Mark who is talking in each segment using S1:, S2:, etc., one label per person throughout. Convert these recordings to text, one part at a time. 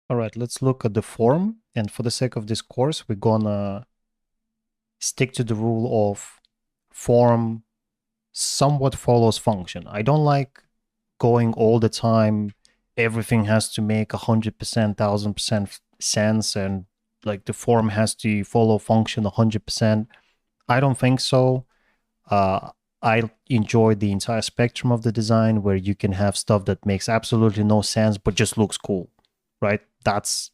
S1: All right, let's look at the form. And for the sake of this course, we're gonna stick to the rule of form somewhat follows function. I don't like going all the time. Everything has to make 100%, 1000% sense, and like the form has to follow function 100%. I don't think so. Uh, I enjoy the entire spectrum of the design where you can have stuff that makes absolutely no sense but just looks cool, right? That's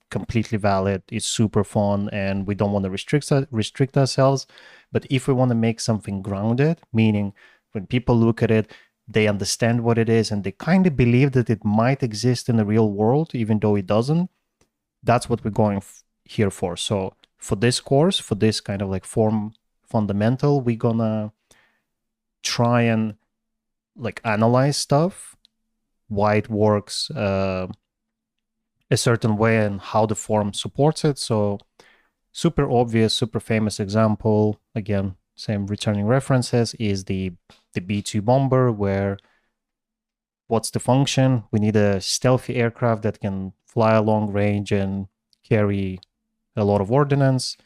S1: completely valid. It's super fun, and we don't want to restrict ourselves. But if we want to make something grounded, meaning when people look at it, they understand what it is and they kind of believe that it might exist in the real world, even though it doesn't. That's what we're going here for. So for this course, for this kind of like form fundamental, we're gonna try and like analyze stuff, why it works a certain way and how the form supports it. So super obvious, super famous example, again, same returning references, is the B2 bomber, where what's the function? We need a stealthy aircraft that can fly a long range and carry a lot of ordnance.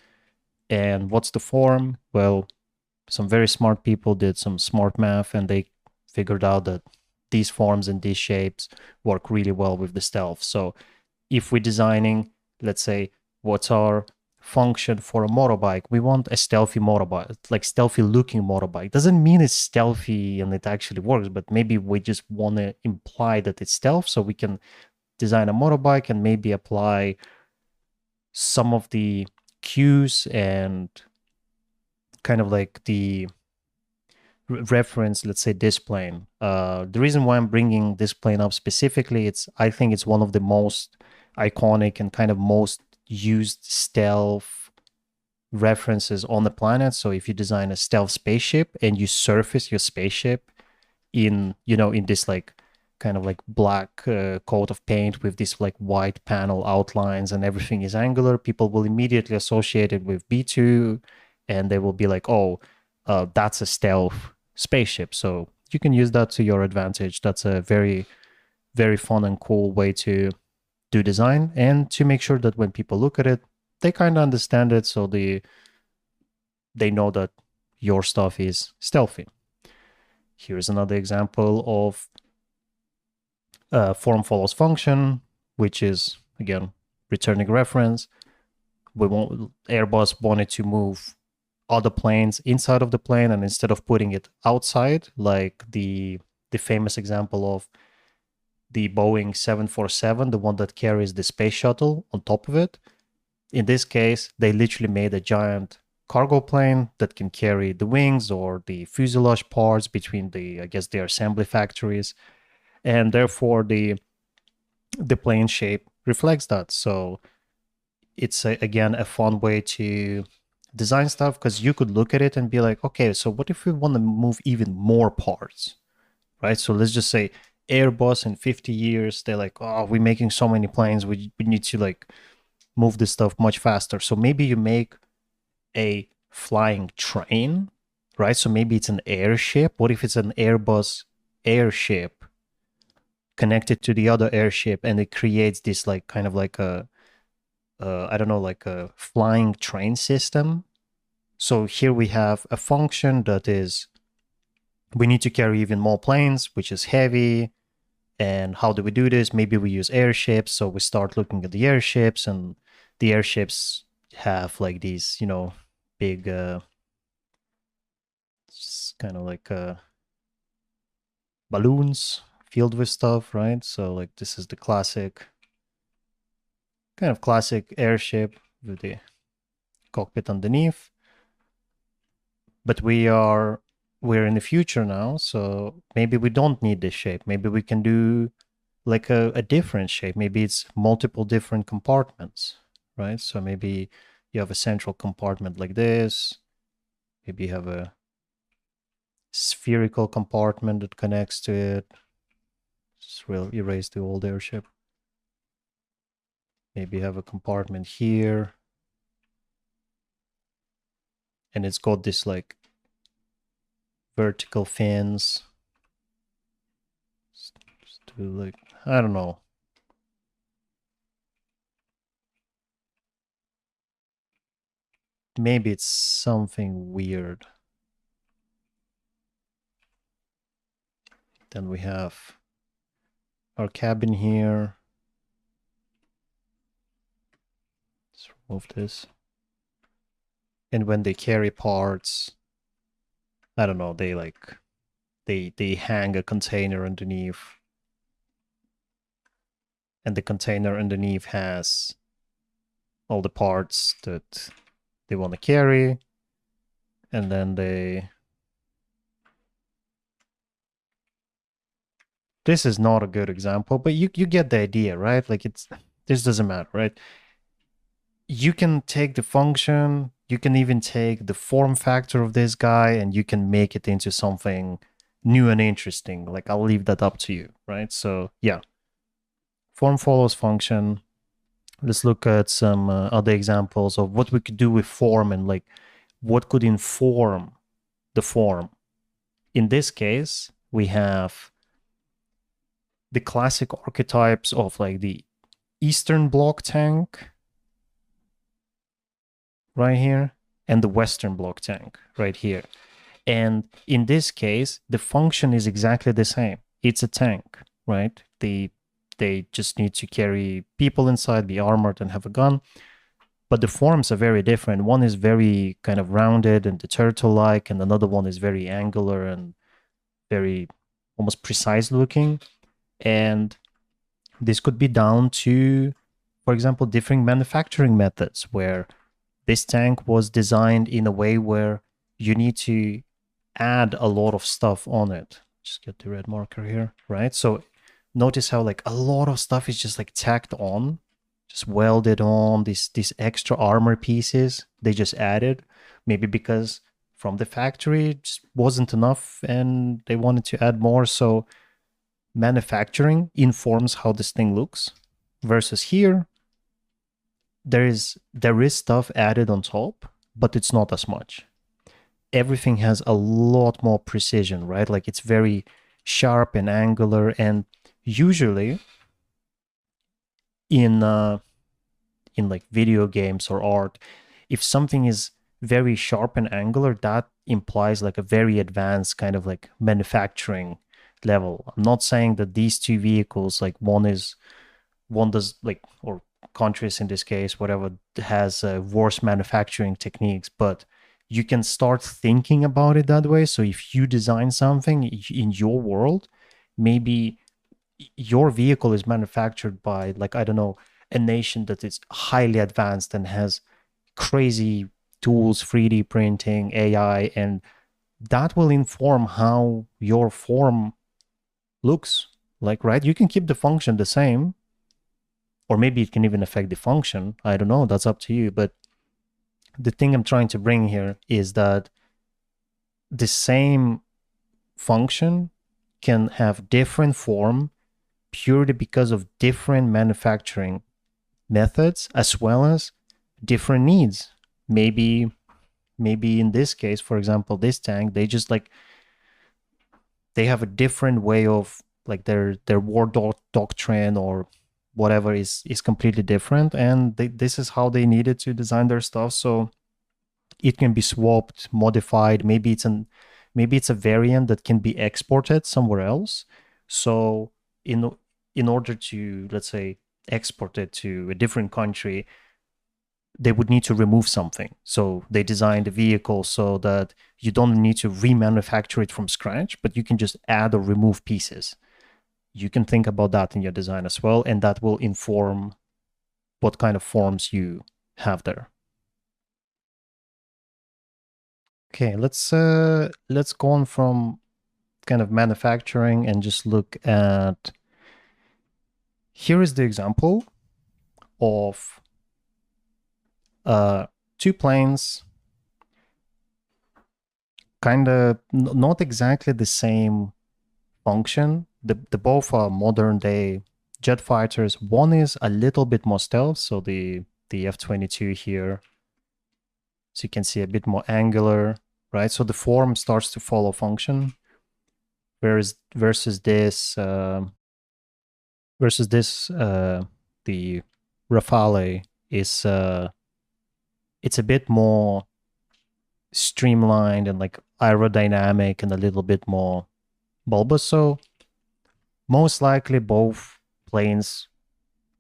S1: And what's the form? Well, some very smart people did some smart math and they figured out that these forms and these shapes work really well with the stealth. So if we're designing, let's say, what's our function for a motorbike? We want a stealthy motorbike, like stealthy looking motorbike. Doesn't mean it's stealthy and it actually works, but maybe we just want to imply that it's stealth, so we can design a motorbike and maybe apply some of the cues and kind of like the reference, let's say, this plane. The reason why I'm bringing this plane up specifically, I think it's one of the most iconic and kind of most used stealth references on the planet. So if you design a stealth spaceship and you surface your spaceship in, in this like kind of like black coat of paint with this like white panel outlines and everything is angular, people will immediately associate it with B2 and they will be like, oh, that's a stealth spaceship. So you can use that to your advantage. That's a very, very fun and cool way to do design and to make sure that when people look at it, they kind of understand it. So they know that your stuff is stealthy. Here's another example of form follows function, which is again returning reference. Airbus wanted to move other planes inside of the plane, and instead of putting it outside, like the famous example of the Boeing 747, the one that carries the space shuttle on top of it. In this case, they literally made a giant cargo plane that can carry the wings or the fuselage parts between I guess, their assembly factories, and therefore the plane shape reflects that. So it's again a fun way to design stuff, because you could look at it and be like, okay, so what if we want to move even more parts, right? So let's just say Airbus in 50 years, they're like, oh, we're making so many planes, we need to like move this stuff much faster. So maybe you make a flying train, right? So maybe it's an airship. What if it's an Airbus airship connected to the other airship and it creates this like kind of like a I don't know, like a flying train system. So here we have a function that is, we need to carry even more planes, which is heavy. And how do we do this? Maybe we use airships. So we start looking at the airships, and the airships have like these, big, kind of like balloons filled with stuff, right? So like this is the kind of classic airship with the cockpit underneath. But we're in the future now, so maybe we don't need this shape. Maybe we can do like a different shape. Maybe it's multiple different compartments, right? So maybe you have a central compartment like this. Maybe you have a spherical compartment that connects to it. Just erase the old airship. Maybe you have a compartment here, and it's got this like vertical fins. Just do like, I don't know. maybe it's something weird. Then we have our cabin here. Let's remove this. And when they carry parts, I don't know, they like they hang a container underneath. And the container underneath has all the parts that they want to carry. And then this is not a good example, but you get the idea, right? Like this doesn't matter, right? You can take the function, you can even take the form factor of this guy, and you can make it into something new and interesting. Like I'll leave that up to you, right? So yeah, form follows function. Let's look at some other examples of what we could do with form and like what could inform the form. In this case, we have the classic archetypes of like the Eastern Bloc tank right here and the Western Bloc tank right here. And in this case, the function is exactly the same. It's a tank, right? They just need to carry people inside, be armored, and have a gun. But the forms are very different. One is very kind of rounded and the turtle-like, and another one is very angular and very almost precise looking. And this could be down to, for example, different manufacturing methods where this tank was designed in a way where you need to add a lot of stuff on it. Just get the red marker here, right? So notice how like a lot of stuff is just like tacked on, just welded on, these extra armor pieces they just added, maybe because from the factory it just wasn't enough and they wanted to add more. So manufacturing informs how this thing looks, versus here there is stuff added on top, but it's not as much. Everything has a lot more precision, right? Like it's very sharp and angular, and usually in like video games or art, if something is very sharp and angular, that implies like a very advanced kind of like manufacturing level. I'm not saying that these two vehicles, like one does like, or countries in this case, whatever, has worse manufacturing techniques, but you can start thinking about it that way. So if you design something in your world, maybe your vehicle is manufactured by, like, I don't know, a nation that is highly advanced and has crazy tools, 3D printing, AI, and that will inform how your form looks like, right? You can keep the function the same, or maybe it can even affect the function. I don't know, that's up to you. But the thing I'm trying to bring here is that the same function can have different form purely because of different manufacturing methods as well as different needs. Maybe in this case, for example, this tank, they just like they have a different way of like their war doctrine or whatever is completely different, and this is how they needed to design their stuff. So it can be swapped, modified. Maybe it's a variant that can be exported somewhere else. So in order to, let's say, export it to a different country, they would need to remove something. So they designed the vehicle so that you don't need to remanufacture it from scratch, but you can just add or remove pieces. You can think about that in your design as well, and that will inform what kind of forms you have there. Okay, let's go on from kind of manufacturing and just look at, here is the example of two planes, kind of not exactly the same function. The both are modern day jet fighters. One is a little bit more stealth, so the F-22 here, so you can see a bit more angular, right? So the form starts to follow function, whereas versus this the Rafale is it's a bit more streamlined and like aerodynamic and a little bit more bulbous. So most likely both planes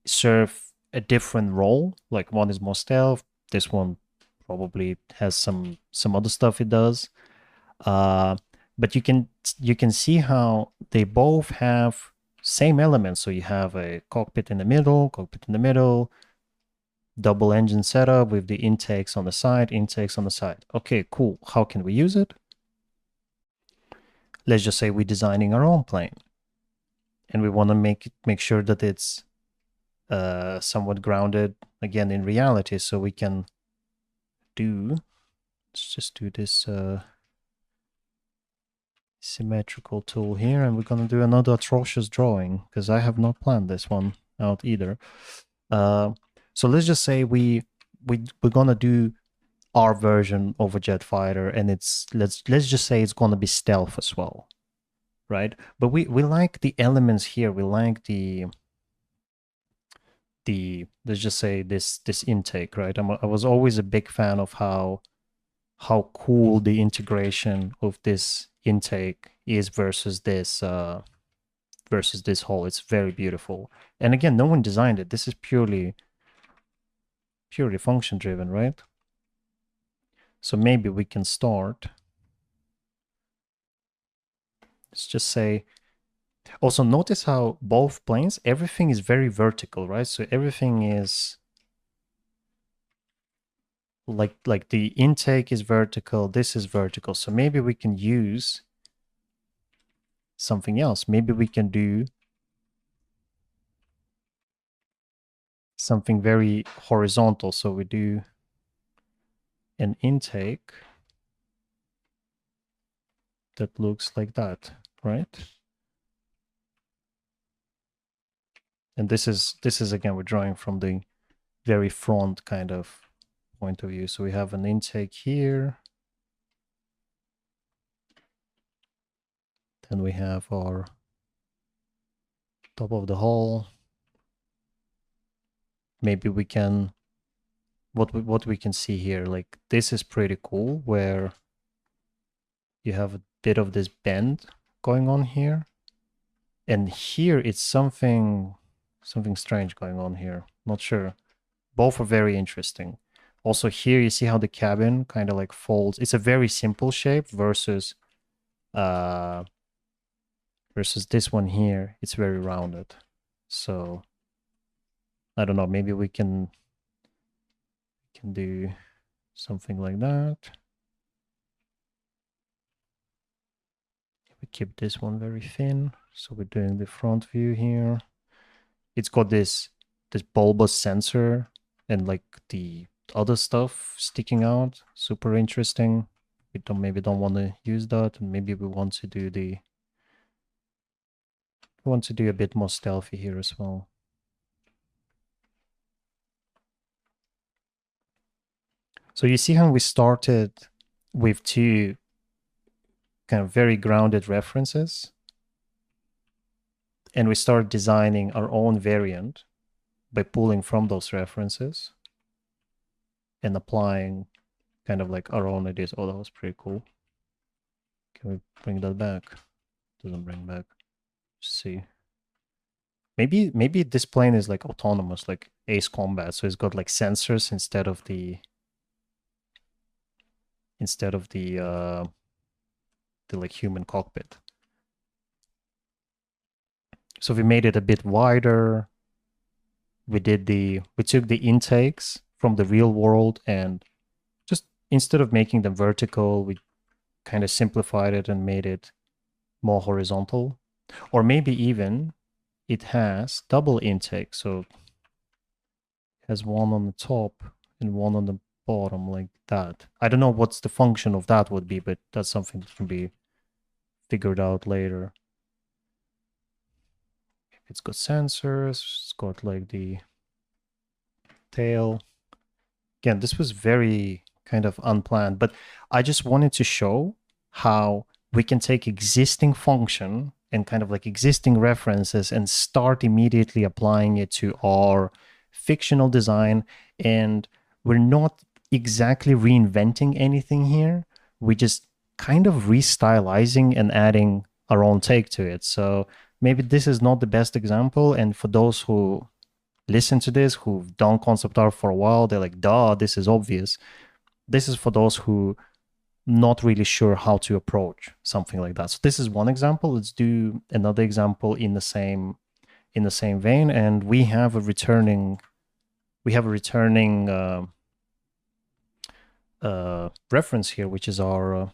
S1: serve a different role. Like one is more stealth, this one probably has some other stuff it does. But you can see how they both have same elements. So you have a cockpit in the middle, double engine setup with the intakes on the side. Okay, cool. How can we use it? Let's just say we're designing our own plane, and we want to make sure that it's somewhat grounded again in reality. So we can let's just do this symmetrical tool here, and we're gonna do another atrocious drawing because I have not planned this one out either. So let's just say we're gonna do our version of a jet fighter, and let's just say it's gonna be stealth as well, right? But we like the elements here. We like the let's just say this intake, right? I was always a big fan of how cool the integration of this intake is versus this hole. It's very beautiful. And again, no one designed it. This is purely function driven, right? So maybe we can start. Let's just say, also notice how both planes, everything is very vertical, right? So everything is like the intake is vertical, this is vertical. So maybe we can use something else. Maybe we can do something very horizontal. So we do an intake that looks like that, right? And this is again, we're drawing from the very front kind of point of view. So we have an intake here. Then we have our top of the hull. Maybe we can, what we can see here, like this is pretty cool, where you have a bit of this bend going on here. And here it's something strange going on here. Not sure. Both are very interesting. Also here you see how the cabin kind of like folds. It's a very simple shape versus this one here. It's very rounded. So I don't know, maybe we can do something like that. We keep this one very thin. So we're doing the front view here. It's got this bulbous sensor and like the other stuff sticking out. Super interesting. We maybe don't want to use that, and maybe we want to do a bit more stealthy here as well. So you see how we started with two kind of very grounded references, and we started designing our own variant by pulling from those references and applying kind of like our own ideas. Oh, that was pretty cool. Can we bring that back? Doesn't bring back. Let's see. Maybe this plane is like autonomous, like Ace Combat. So it's got like sensors instead of the like human cockpit. So we made it a bit wider. We took the intakes from the real world, and just instead of making them vertical, we kind of simplified it and made it more horizontal. Or maybe even it has double intake. So it has one on the top and one on the bottom, like that. I don't know what's the function of that would be, but that's something that can be figured out later. It's got sensors, it's got like the tail. Again, this was very kind of unplanned, but I just wanted to show how we can take existing function and kind of like existing references and start immediately applying it to our fictional design. And we're not exactly reinventing anything here. We just kind of restylizing and adding our own take to it. So maybe this is not the best example. And for those who listen to this, who've done concept art for a while, they're like, duh, this is obvious. This is for those who not really sure how to approach something like that. So this is one example. Let's do another example in the same vein. And we have a returning reference here, which is our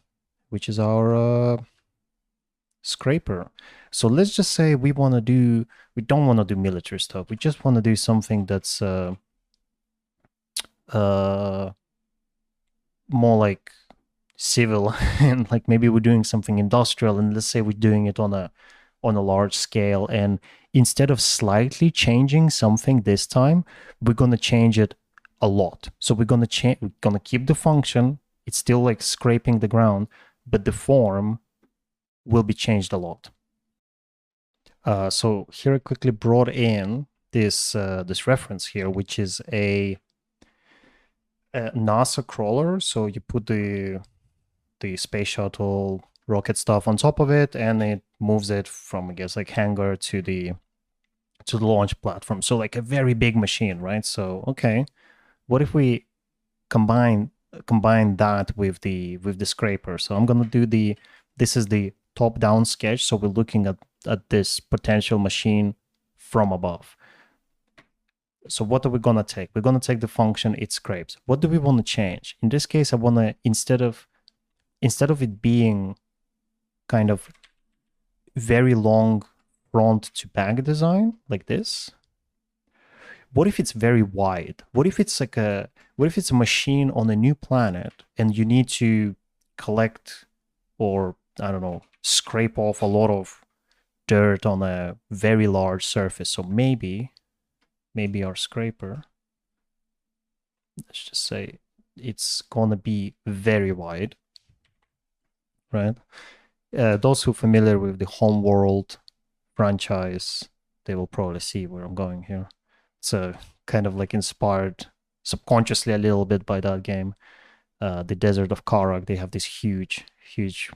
S1: scraper. So let's just say we don't want to do military stuff. We just want to do something that's more like civil, and like maybe we're doing something industrial, and let's say we're doing it on a large scale, and instead of slightly changing something this time, we're going to change it a lot. So we're going to keep the function. It's still like scraping the ground, but the form will be changed a lot. So here I quickly brought in this reference here, which is a NASA crawler. So you put the space shuttle rocket stuff on top of it, and it moves it from, I guess, like hangar to the launch platform. So like a very big machine, right? So okay, what if we combine that with the scraper? So I'm gonna do this is the top-down sketch. So we're looking at this potential machine from above. So what are we gonna take? We're gonna take the function it scrapes. What do we want to change? In this case, I want to, instead of it being kind of very long front to back design like this, what if it's very wide? What if it's a machine on a new planet and you need to collect, or I don't know, scrape off a lot of dirt on a very large surface? So maybe our scraper, let's just say it's gonna be very wide, right? Those who are familiar with the Homeworld franchise, they will probably see where I'm going here. It's kind of like inspired subconsciously a little bit by that game. The Desert of Karak, they have these huge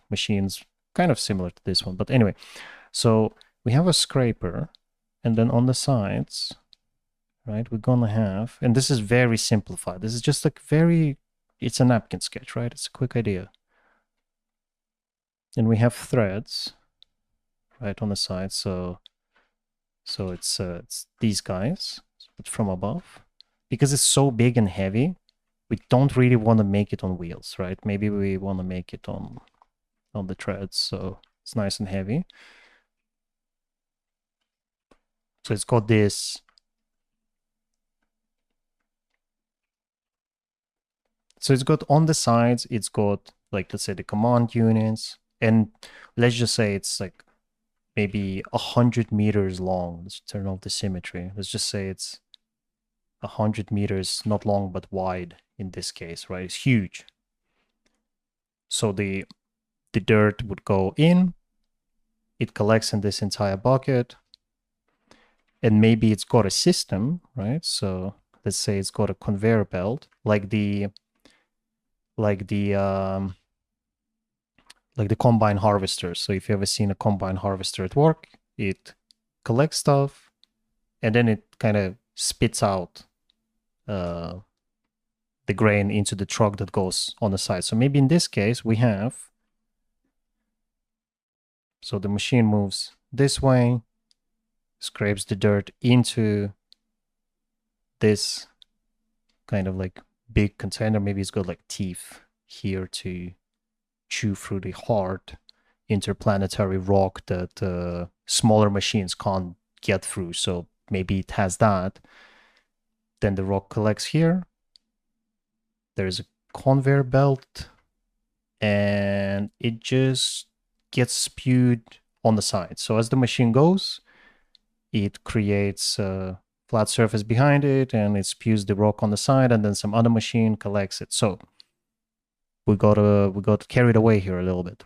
S1: machines, kind of similar to this one. But anyway, so we have a scraper, and then on the sides, right, we're gonna have, and this is very simplified. This is just like it's a napkin sketch, right? It's a quick idea. And we have threads right on the side. So it's these guys, but from above. Because it's so big and heavy, we don't really want to make it on wheels, right? Maybe we want to make it on the treads, so it's nice and heavy. So it's got this. So it's got on the sides, it's got like, let's say, the command units, and let's just say it's like maybe 100 meters long. Let's turn off the symmetry. Let's just say it's 100 meters, not long, but wide in this case, right? It's huge. So the dirt would go in, it collects in this entire bucket, and maybe it's got a system, right? So let's say it's got a conveyor belt, like the combine harvester. So if you ever seen a combine harvester at work, it collects stuff and then it kind of spits out the grain into the truck that goes on the side. So maybe in this case we have, so the machine moves this way, scrapes the dirt into this kind of like big container. Maybe it's got like teeth here to chew through the hard interplanetary rock that smaller machines can't get through. So maybe it has that. Then the rock collects here. There's a conveyor belt and it just gets spewed on the side. So as the machine goes, it creates a flat surface behind it and it spews the rock on the side, and then some other machine collects it. So we got carried away here a little bit.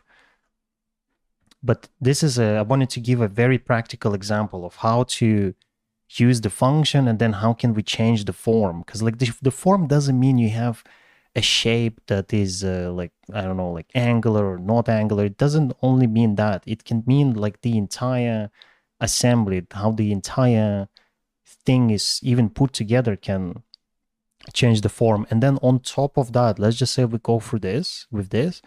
S1: But this is I wanted to give a very practical example of how to use the function, and then how can we change the form, because like the form doesn't mean you have a shape that is like, I don't know, like angular or not angular. It doesn't only mean that. It can mean like the entire assembly, how the entire thing is even put together can change the form. And then on top of that, let's just say we go through this with this.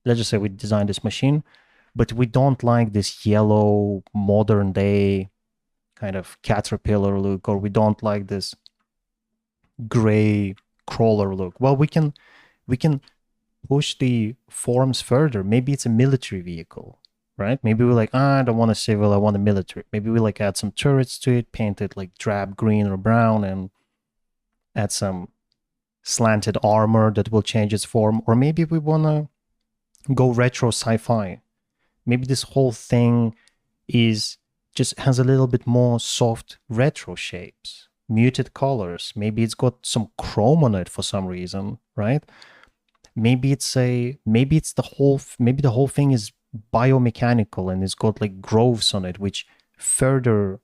S1: Let's just say we design this machine, but we don't like this yellow modern day kind of caterpillar look, or we don't like this gray crawler look. Well, we can push the forms further. Maybe it's a military vehicle, right? Maybe we're like, I don't want a civil, I want a military. Maybe we like add some turrets to it, paint it like drab green or brown, and add some slanted armor that will change its form. Or maybe we want to go retro sci-fi. Maybe this whole thing is just has a little bit more soft retro shapes, muted colors. Maybe it's got some chrome on it for some reason, right? Maybe the whole thing is biomechanical and it's got like grooves on it which further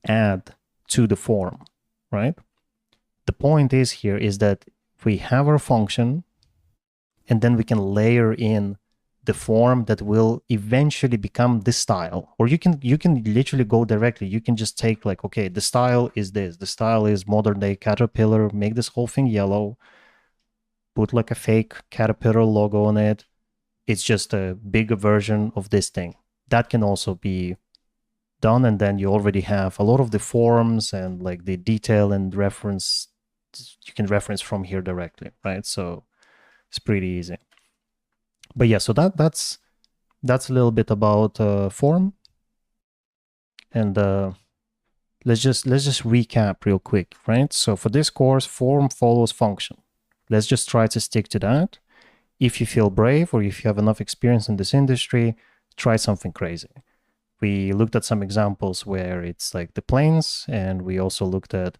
S1: add to the form, right? The point is that we have our function and then we can layer in the form that will eventually become the style. Or you can literally go directly. You can just take like, okay, the style is this. The style is modern day caterpillar. Make this whole thing yellow. Put like a fake caterpillar logo on it. It's just a bigger version of this thing. That can also be done, and then you already have a lot of the forms and like the detail and reference. You can reference from here directly, right? So it's pretty easy. But yeah, so that's a little bit about form, and let's just recap real quick, right? So for this course, form follows function. Let's just try to stick to that. If you feel brave or if you have enough experience in this industry, try something crazy. We looked at some examples where it's like the planes, and we also looked at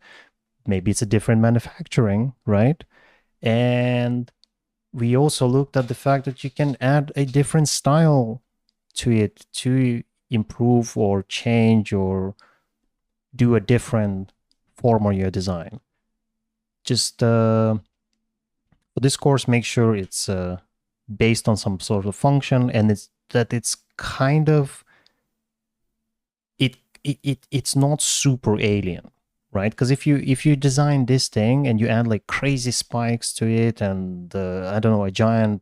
S1: maybe it's a different manufacturing, right? And we also looked at the fact that you can add a different style to it to improve or change or do a different form on your design. Just for this course, make sure it's based on some sort of function, and it's kind of it's not super alien, right? Because if you design this thing and you add like crazy spikes to it and I don't know, a giant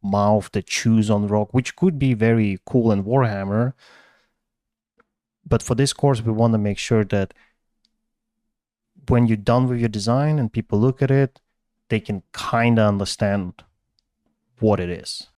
S1: mouth that chews on rock, which could be very cool in Warhammer, but for this course we want to make sure that when you're done with your design and people look at it, they can kind of understand what it is,